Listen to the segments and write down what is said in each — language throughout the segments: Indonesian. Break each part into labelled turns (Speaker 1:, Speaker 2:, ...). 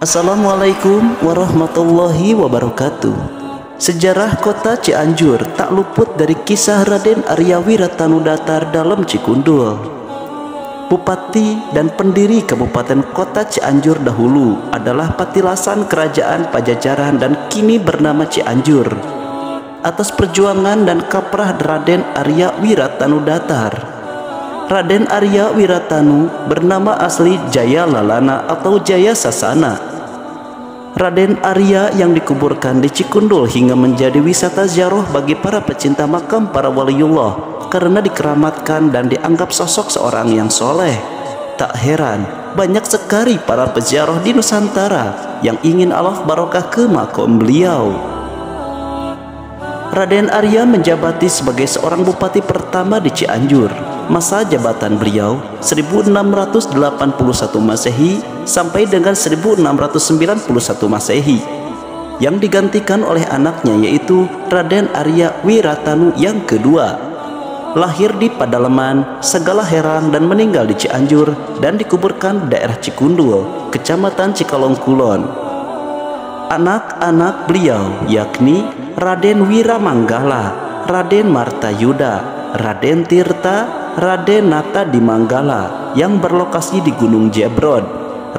Speaker 1: Assalamualaikum warahmatullahi wabarakatuh. Sejarah kota Cianjur tak luput dari kisah Raden Arya Wiratanudatar dalam Cikundul. Bupati dan pendiri Kabupaten Kota Cianjur dahulu adalah patilasan Kerajaan Pajajaran dan kini bernama Cianjur. Atas perjuangan dan kaprah Raden Arya Wiratanudatar, Raden Arya Wiratanu bernama asli Jaya Lalana atau Jaya Sasana. Raden Arya yang dikuburkan di Cikundul hingga menjadi wisata ziarah bagi para pecinta makam para waliullah karena dikeramatkan dan dianggap sosok seorang yang soleh. Tak heran banyak sekali para peziarah di Nusantara yang ingin alaf barokah ke makam beliau. Raden Arya menjabati sebagai seorang bupati pertama di Cianjur. Masa jabatan beliau 1681 Masehi sampai dengan 1691 Masehi, yang digantikan oleh anaknya yaitu Raden Arya Wiratanu yang kedua. Lahir di Padaleman, Segalaherang dan meninggal di Cianjur dan dikuburkan di daerah Cikundul, Kecamatan Cikalong Kulon. Anak-anak beliau yakni Raden Wiramanggala, Raden Martayuda, Raden Tirta, Raden Nata Dimanggala yang berlokasi di Gunung Jebrod,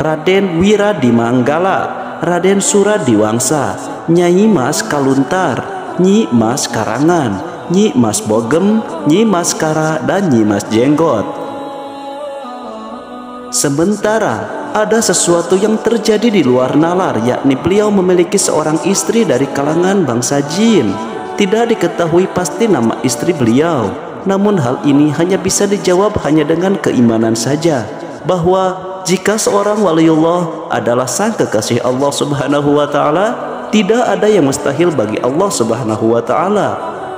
Speaker 1: Raden Wiradimanggala, Raden Suradiwangsa, Nyai Mas Kaluntar, Nyi Mas Karangan, Nyi Mas Bogem, Nyi Mas Kara, dan Nyi Mas Jenggot. Sementara ada sesuatu yang terjadi di luar nalar, yakni beliau memiliki seorang istri dari kalangan bangsa jin. Tidak diketahui pasti nama istri beliau, namun hal ini hanya bisa dijawab hanya dengan keimanan saja, bahwa jika seorang waliullah adalah sang kekasih Allah Subhanahu wa Ta'ala, tidak ada yang mustahil bagi Allah Subhanahu wa Ta'ala.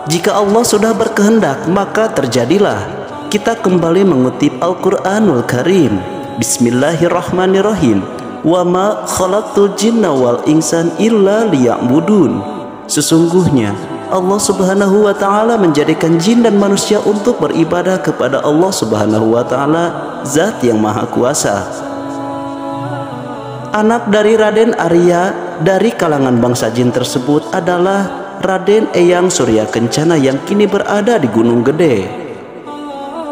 Speaker 1: Jika Allah sudah berkehendak, maka terjadilah. Kita kembali mengutip Al-Quranul Karim. Bismillahirrahmanirrahim. Wa ma khalaqtul jinna wal insan illa liya'budun. Sesungguhnya Allah Subhanahu wa Ta'ala menjadikan jin dan manusia untuk beribadah kepada Allah Subhanahu wa Ta'ala, Zat yang Maha Kuasa. Anak dari Raden Arya dari kalangan bangsa jin tersebut adalah Raden Eyang Surya Kencana yang kini berada di Gunung Gede.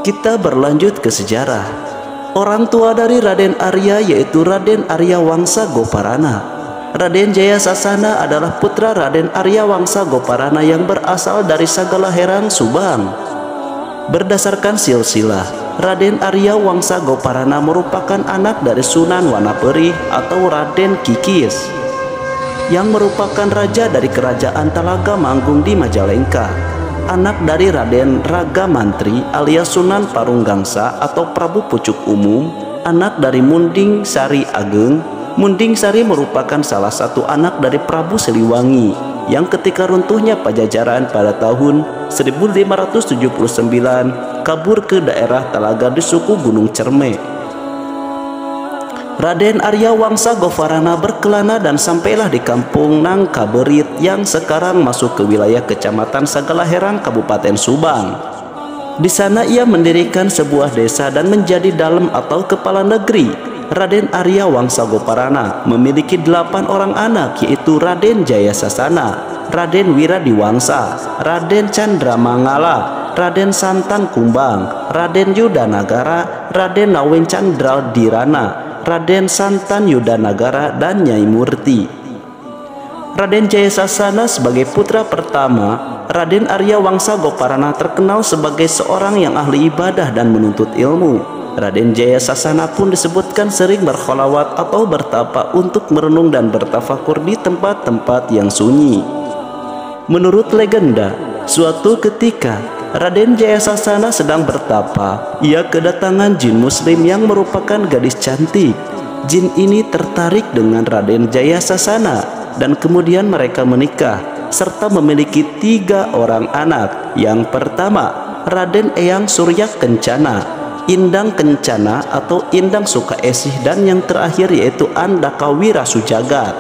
Speaker 1: Kita berlanjut ke sejarah. Orang tua dari Raden Arya yaitu Raden Arya Wangsa Goparana. Raden Jaya Sasana adalah putra Raden Arya Wangsa Goparana yang berasal dari Sagalaherang, Subang. Berdasarkan silsilah, Raden Arya Wangsa Goparana merupakan anak dari Sunan Wanaperih atau Raden Kikis, yang merupakan raja dari kerajaan Talaga Manggung di Majalengka. Anak dari Raden Raga Mantri alias Sunan Parunggangsa atau Prabu Pucuk Umum, anak dari Munding Sari Ageng. Munding Sari merupakan salah satu anak dari Prabu Siliwangi yang ketika runtuhnya Pajajaran pada tahun 1579 kabur ke daerah Talaga di suku Gunung Cerme. Raden Arya Wangsa Goparana berkelana dan sampailah di kampung Nangkaberit yang sekarang masuk ke wilayah Kecamatan Sagalaherang, Kabupaten Subang. Di sana ia mendirikan sebuah desa dan menjadi dalem atau kepala negeri. Raden Arya Wangsa Goparana memiliki 8 orang anak, yaitu Raden Jaya Sasana, Raden Wiradiwangsa, Raden Candramangala, Raden Santang Kumbang, Raden Yudanagara, Raden Nawencandradirana, Raden Santan Yudanagara, dan Nyai Murti. Raden Jaya Sasana sebagai putra pertama, Raden Arya Wangsa Goparana terkenal sebagai seorang yang ahli ibadah dan menuntut ilmu. Raden Jaya Sasana pun disebutkan sering berkholawat atau bertapa untuk merenung dan bertafakur di tempat-tempat yang sunyi. Menurut legenda, suatu ketika Raden Jaya Sasana sedang bertapa, ia kedatangan jin muslim yang merupakan gadis cantik. Jin ini tertarik dengan Raden Jaya Sasana dan kemudian mereka menikah serta memiliki 3 orang anak. Yang pertama, Raden Eyang Surya Kencana, Indang Kencana atau Indang Sukaesih, dan yang terakhir yaitu Andaka Wirasujagat.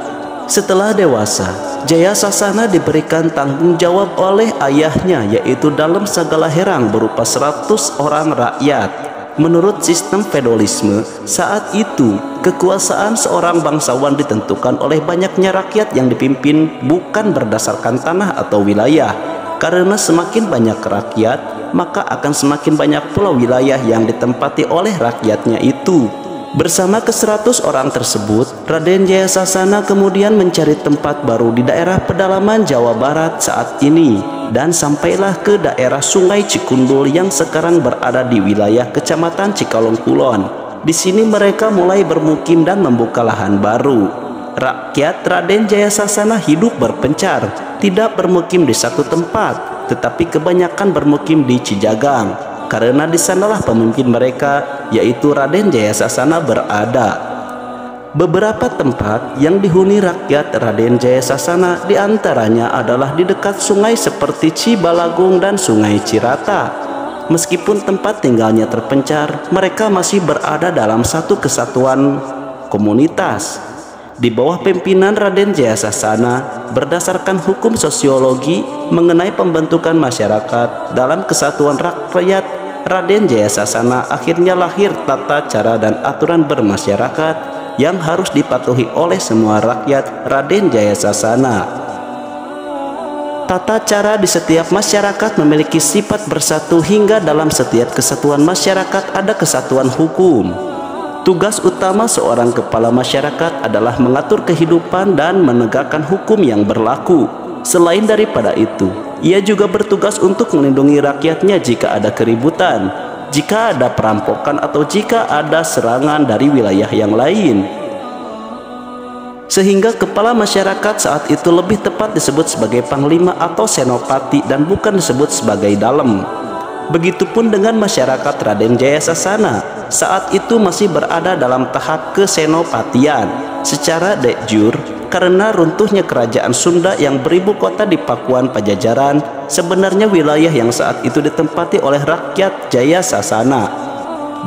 Speaker 1: Setelah dewasa, Jaya Sasana diberikan tanggung jawab oleh ayahnya yaitu dalam Sagalaherang berupa 100 orang rakyat. Menurut sistem feodalisme saat itu, kekuasaan seorang bangsawan ditentukan oleh banyaknya rakyat yang dipimpin bukan berdasarkan tanah atau wilayah. Karena semakin banyak rakyat, maka akan semakin banyak pula wilayah yang ditempati oleh rakyatnya itu. Bersama ke-100 orang tersebut, Raden Jayasasana kemudian mencari tempat baru di daerah pedalaman Jawa Barat saat ini, dan sampailah ke daerah Sungai Cikundul yang sekarang berada di wilayah Kecamatan Cikalong Kulon. Di sini mereka mulai bermukim dan membuka lahan baru. Rakyat Raden Jayasasana hidup berpencar, tidak bermukim di satu tempat, tetapi kebanyakan bermukim di Cijagang, karena di sanalah pemimpin mereka, yaitu Raden Jayasasana berada. Beberapa tempat yang dihuni rakyat Raden Jayasasana diantaranya adalah di dekat sungai seperti Cibalagung dan Sungai Cirata. Meskipun tempat tinggalnya terpencar, mereka masih berada dalam satu kesatuan komunitas. Di bawah pimpinan Raden Jayasasana, berdasarkan hukum sosiologi mengenai pembentukan masyarakat dalam kesatuan rakyat Raden Jayasasana, akhirnya lahir tata cara dan aturan bermasyarakat yang harus dipatuhi oleh semua rakyat Raden Jayasasana. Tata cara di setiap masyarakat memiliki sifat bersatu hingga dalam setiap kesatuan masyarakat ada kesatuan hukum. Tugas utama seorang kepala masyarakat adalah mengatur kehidupan dan menegakkan hukum yang berlaku. Selain daripada itu, ia juga bertugas untuk melindungi rakyatnya jika ada keributan, jika ada perampokan atau jika ada serangan dari wilayah yang lain. Sehingga kepala masyarakat saat itu lebih tepat disebut sebagai panglima atau senopati dan bukan disebut sebagai dalem. Begitupun dengan masyarakat Raden Jayasasana, saat itu masih berada dalam tahap kesenopatian secara de jure karena runtuhnya kerajaan Sunda yang beribu kota di Pakuan Pajajaran. Sebenarnya wilayah yang saat itu ditempati oleh rakyat Jayasasana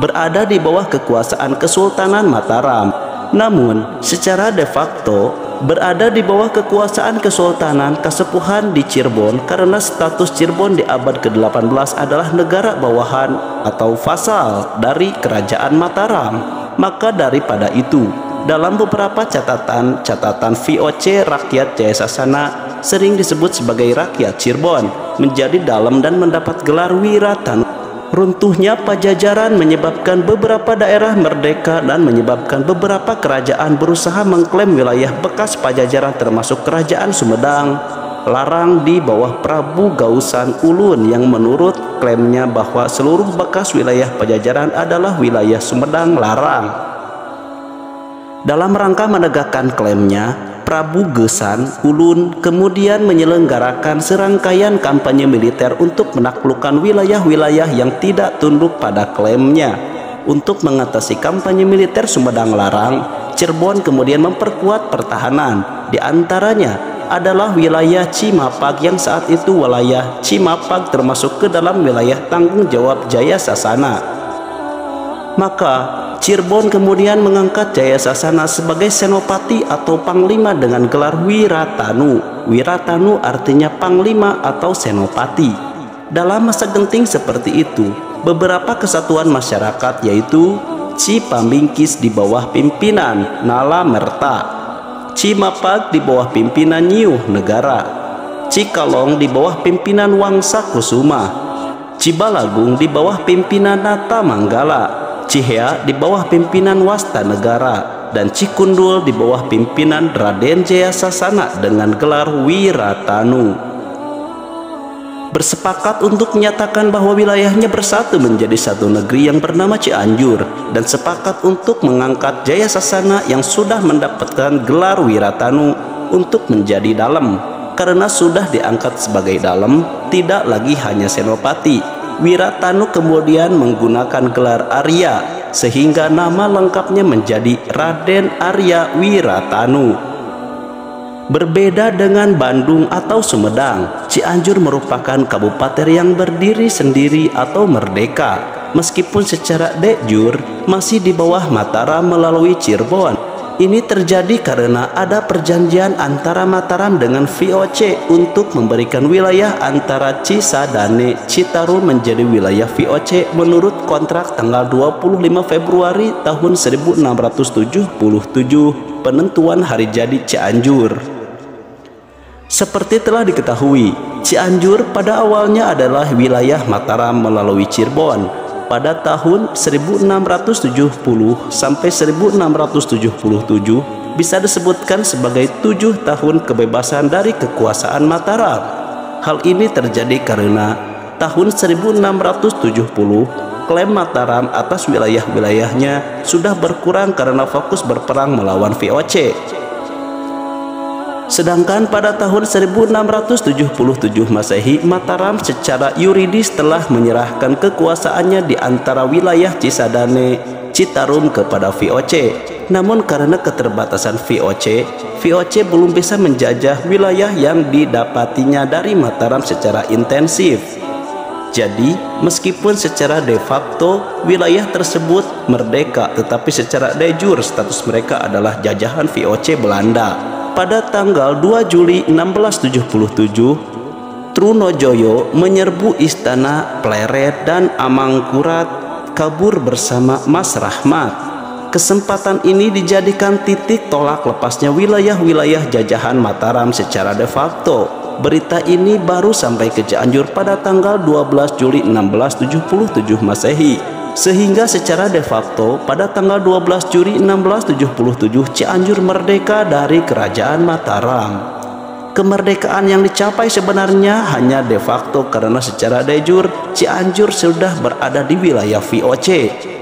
Speaker 1: berada di bawah kekuasaan Kesultanan Mataram. Namun, secara de facto berada di bawah kekuasaan Kesultanan Kasepuhan di Cirebon karena status Cirebon di abad ke-18 adalah negara bawahan atau vasal dari Kerajaan Mataram. Maka daripada itu, dalam beberapa catatan VOC rakyat Jayasasana sering disebut sebagai rakyat Cirebon, menjadi dalem dan mendapat gelar Wiratanu. Runtuhnya Pajajaran menyebabkan beberapa daerah merdeka dan menyebabkan beberapa kerajaan berusaha mengklaim wilayah bekas Pajajaran termasuk Kerajaan Sumedang Larang di bawah Prabu Gausan Ulun yang menurut klaimnya bahwa seluruh bekas wilayah Pajajaran adalah wilayah Sumedang Larang. Dalam rangka menegakkan klaimnya, Prabu Geusan Ulun kemudian menyelenggarakan serangkaian kampanye militer untuk menaklukkan wilayah-wilayah yang tidak tunduk pada klaimnya. Untuk mengatasi kampanye militer Sumedang Larang, Cirebon kemudian memperkuat pertahanan. Di antaranya adalah wilayah Cimapag yang saat itu wilayah Cimapag termasuk ke dalam wilayah tanggung jawab Jayasasana. Maka Cirebon kemudian mengangkat Jayasasana sebagai senopati atau panglima dengan gelar Wiratanu. Wiratanu artinya panglima atau senopati. Dalam masa genting seperti itu, beberapa kesatuan masyarakat yaitu Cipamingkis di bawah pimpinan Nala Merta, Cimapag di bawah pimpinan Nyiuh Negara, Cikalong di bawah pimpinan Wangsa Kusuma, Cibalagung di bawah pimpinan Nata Manggala, Cihea di bawah pimpinan Wasta Negara, dan Cikundul di bawah pimpinan Raden Jayasasana dengan gelar Wiratanu. Bersepakat untuk menyatakan bahwa wilayahnya bersatu menjadi satu negeri yang bernama Cianjur, dan sepakat untuk mengangkat Jayasasana yang sudah mendapatkan gelar Wiratanu untuk menjadi dalem. Karena sudah diangkat sebagai dalem, tidak lagi hanya senopati. Wiratanu kemudian menggunakan gelar Arya sehingga nama lengkapnya menjadi Raden Arya Wiratanu. Berbeda dengan Bandung atau Sumedang, Cianjur merupakan kabupaten yang berdiri sendiri atau merdeka, meskipun secara de jure masih di bawah Mataram melalui Cirebon. Ini terjadi karena ada perjanjian antara Mataram dengan VOC untuk memberikan wilayah antara Cisadane Citarum menjadi wilayah VOC menurut kontrak tanggal 25 Februari tahun 1677 penentuan hari jadi Cianjur. Seperti telah diketahui, Cianjur pada awalnya adalah wilayah Mataram melalui Cirebon. Pada tahun 1670 sampai 1677 bisa disebutkan sebagai 7 tahun kebebasan dari kekuasaan Mataram. Hal ini terjadi karena tahun 1670 klaim Mataram atas wilayah-wilayahnya sudah berkurang karena fokus berperang melawan VOC. Sedangkan pada tahun 1677 Masehi, Mataram secara yuridis telah menyerahkan kekuasaannya di antara wilayah Cisadane Citarum kepada VOC. Namun karena keterbatasan VOC belum bisa menjajah wilayah yang didapatinya dari Mataram secara intensif. Jadi, meskipun secara de facto wilayah tersebut merdeka, tetapi secara de jure status mereka adalah jajahan VOC Belanda. Pada tanggal 2 Juli 1677, Trunojoyo menyerbu istana Pleret dan Amangkurat kabur bersama Mas Rahmat. Kesempatan ini dijadikan titik tolak lepasnya wilayah-wilayah jajahan Mataram secara de facto. Berita ini baru sampai ke Cianjur pada tanggal 12 Juli 1677 Masehi. Sehingga secara de facto pada tanggal 12 Juli 1677 Cianjur merdeka dari kerajaan Mataram. Kemerdekaan yang dicapai sebenarnya hanya de facto karena secara de jure Cianjur sudah berada di wilayah VOC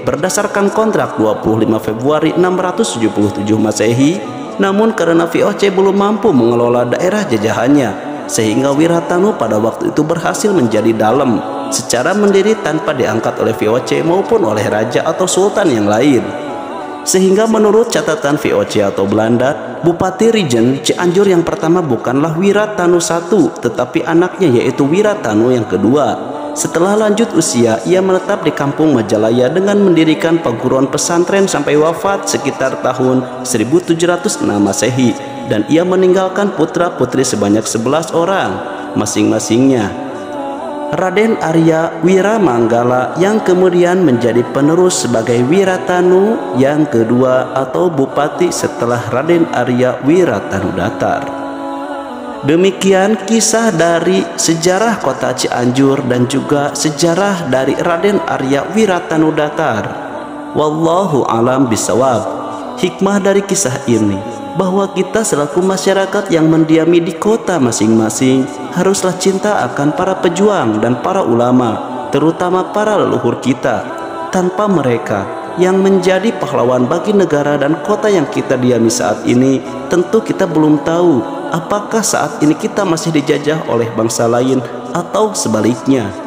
Speaker 1: berdasarkan kontrak 25 Februari 677 Masehi. Namun karena VOC belum mampu mengelola daerah jajahannya, sehingga Wiratanu pada waktu itu berhasil menjadi dalem secara mandiri tanpa diangkat oleh VOC maupun oleh raja atau sultan yang lain. Sehingga menurut catatan VOC atau Belanda, Bupati Rijen Cianjur yang pertama bukanlah Wiratanu I, tetapi anaknya yaitu Wiratanu yang kedua. Setelah lanjut usia, ia menetap di kampung Majalaya dengan mendirikan perguruan pesantren sampai wafat sekitar tahun 1706 Masehi, dan ia meninggalkan putra-putri sebanyak 11 orang, masing-masingnya Raden Arya Wiramanggala yang kemudian menjadi penerus sebagai Wiratanu yang kedua atau bupati setelah Raden Arya Wiratanudatar. Demikian kisah dari sejarah kota Cianjur dan juga sejarah dari Raden Arya Wiratanudatar. Wallahu alam bisawab. Hikmah dari kisah ini bahwa kita selaku masyarakat yang mendiami di kota masing-masing haruslah cinta akan para pejuang dan para ulama, terutama para leluhur kita. Tanpa mereka yang menjadi pahlawan bagi negara dan kota yang kita diami saat ini, tentu kita belum tahu apakah saat ini kita masih dijajah oleh bangsa lain atau sebaliknya.